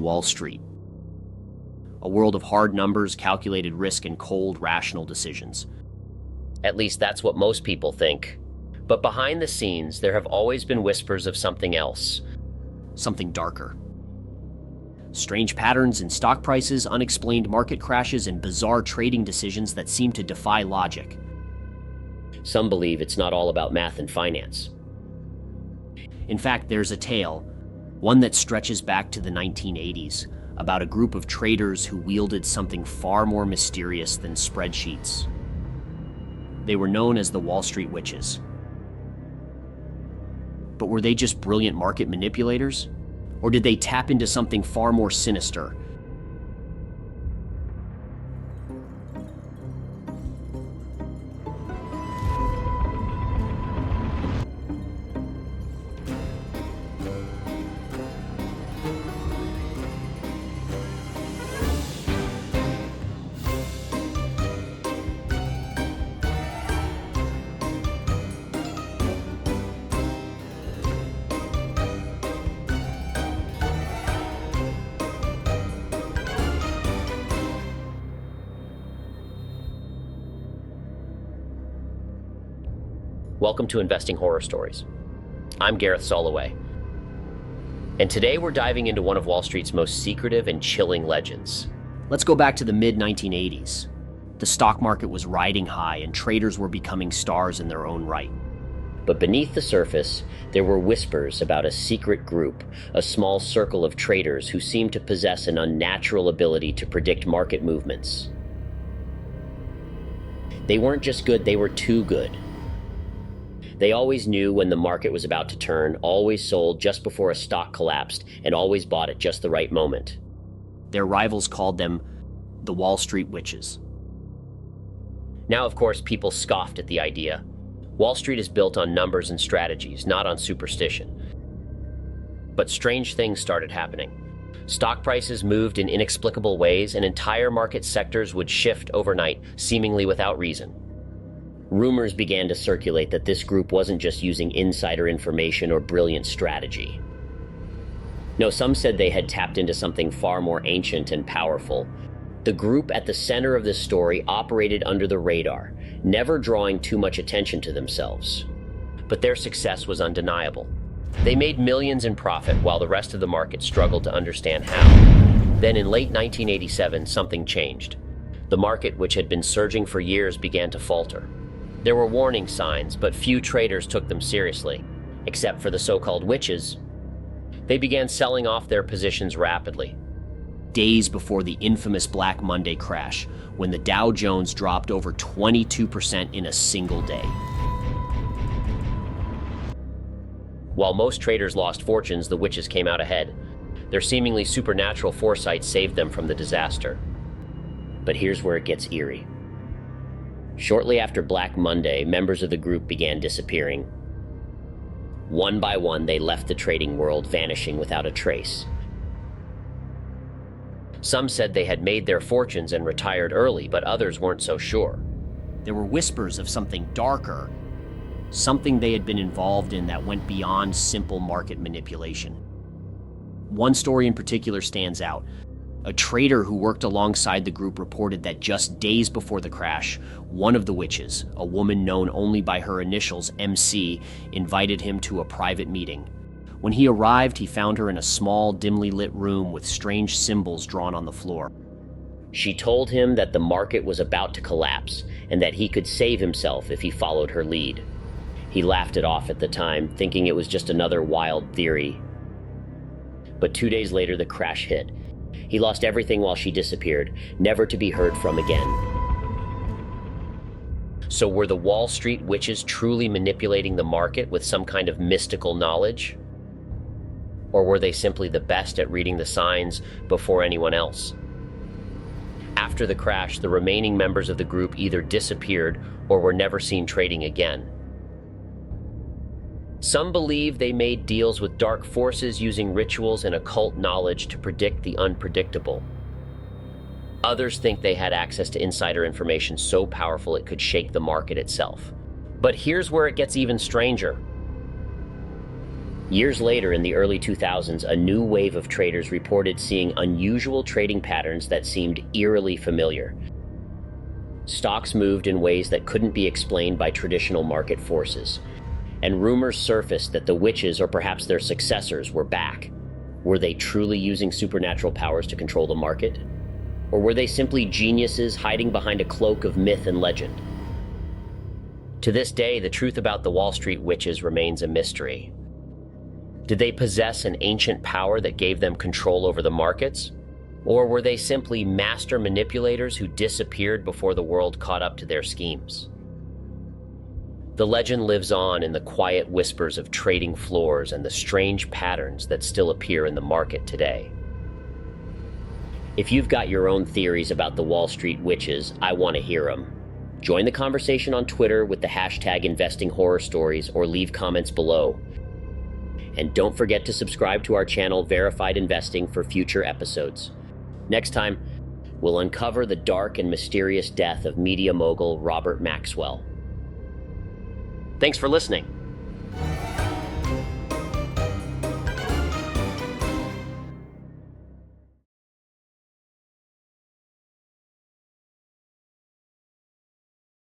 Wall Street. A world of hard numbers, calculated risk, and cold, rational decisions. At least that's what most people think. But behind the scenes, there have always been whispers of something else. Something darker. Strange patterns in stock prices, unexplained market crashes, and bizarre trading decisions that seem to defy logic. Some believe it's not all about math and finance. In fact, there's a tale, one that stretches back to the 1980s, about a group of traders who wielded something far more mysterious than spreadsheets. They were known as the Wall Street Witches. But were they just brilliant market manipulators? Or did they tap into something far more sinister? Welcome to Investing Horror Stories. I'm Gareth Soloway. And today we're diving into one of Wall Street's most secretive and chilling legends. Let's go back to the mid-1980s. The stock market was riding high and traders were becoming stars in their own right. But beneath the surface, there were whispers about a secret group, a small circle of traders who seemed to possess an unnatural ability to predict market movements. They weren't just good, they were too good. They always knew when the market was about to turn, always sold just before a stock collapsed, and always bought at just the right moment. Their rivals called them the Wall Street Witches. Now, of course, people scoffed at the idea. Wall Street is built on numbers and strategies, not on superstition. But strange things started happening. Stock prices moved in inexplicable ways, and entire market sectors would shift overnight, seemingly without reason. Rumors began to circulate that this group wasn't just using insider information or brilliant strategy. No, some said they had tapped into something far more ancient and powerful. The group at the center of this story operated under the radar, never drawing too much attention to themselves. But their success was undeniable. They made millions in profit while the rest of the market struggled to understand how. Then in late 1987, something changed. The market, which had been surging for years, began to falter. There were warning signs, but few traders took them seriously, except for the so-called witches. They began selling off their positions rapidly. Days before the infamous Black Monday crash, when the Dow Jones dropped over 22% in a single day. While most traders lost fortunes, the witches came out ahead. Their seemingly supernatural foresight saved them from the disaster. But here's where it gets eerie. Shortly after Black Monday, members of the group began disappearing. One by one, they left the trading world, vanishing without a trace. Some said they had made their fortunes and retired early, but others weren't so sure. There were whispers of something darker, something they had been involved in that went beyond simple market manipulation. One story in particular stands out. A trader who worked alongside the group reported that just days before the crash, one of the witches, a woman known only by her initials MC, invited him to a private meeting. When he arrived, he found her in a small, dimly lit room with strange symbols drawn on the floor. She told him that the market was about to collapse and that he could save himself if he followed her lead. He laughed it off at the time, thinking it was just another wild theory. But 2 days later, the crash hit. He lost everything while she disappeared, never to be heard from again. So were the Wall Street witches truly manipulating the market with some kind of mystical knowledge? Or were they simply the best at reading the signs before anyone else? After the crash, the remaining members of the group either disappeared or were never seen trading again. Some believe they made deals with dark forces using rituals and occult knowledge to predict the unpredictable. Others think they had access to insider information so powerful it could shake the market itself. But here's where it gets even stranger. Years later, in the early 2000s, a new wave of traders reported seeing unusual trading patterns that seemed eerily familiar. Stocks moved in ways that couldn't be explained by traditional market forces, and rumors surfaced that the witches, or perhaps their successors, were back. Were they truly using supernatural powers to control the market? Or were they simply geniuses hiding behind a cloak of myth and legend? To this day, the truth about the Wall Street witches remains a mystery. Did they possess an ancient power that gave them control over the markets? Or were they simply master manipulators who disappeared before the world caught up to their schemes? The legend lives on in the quiet whispers of trading floors and the strange patterns that still appear in the market today. If you've got your own theories about the Wall Street witches, I want to hear them. Join the conversation on Twitter with the hashtag #InvestingHorrorStories or leave comments below. And don't forget to subscribe to our channel, Verified Investing, for future episodes. Next time, we'll uncover the dark and mysterious death of media mogul Robert Maxwell. Thanks for listening.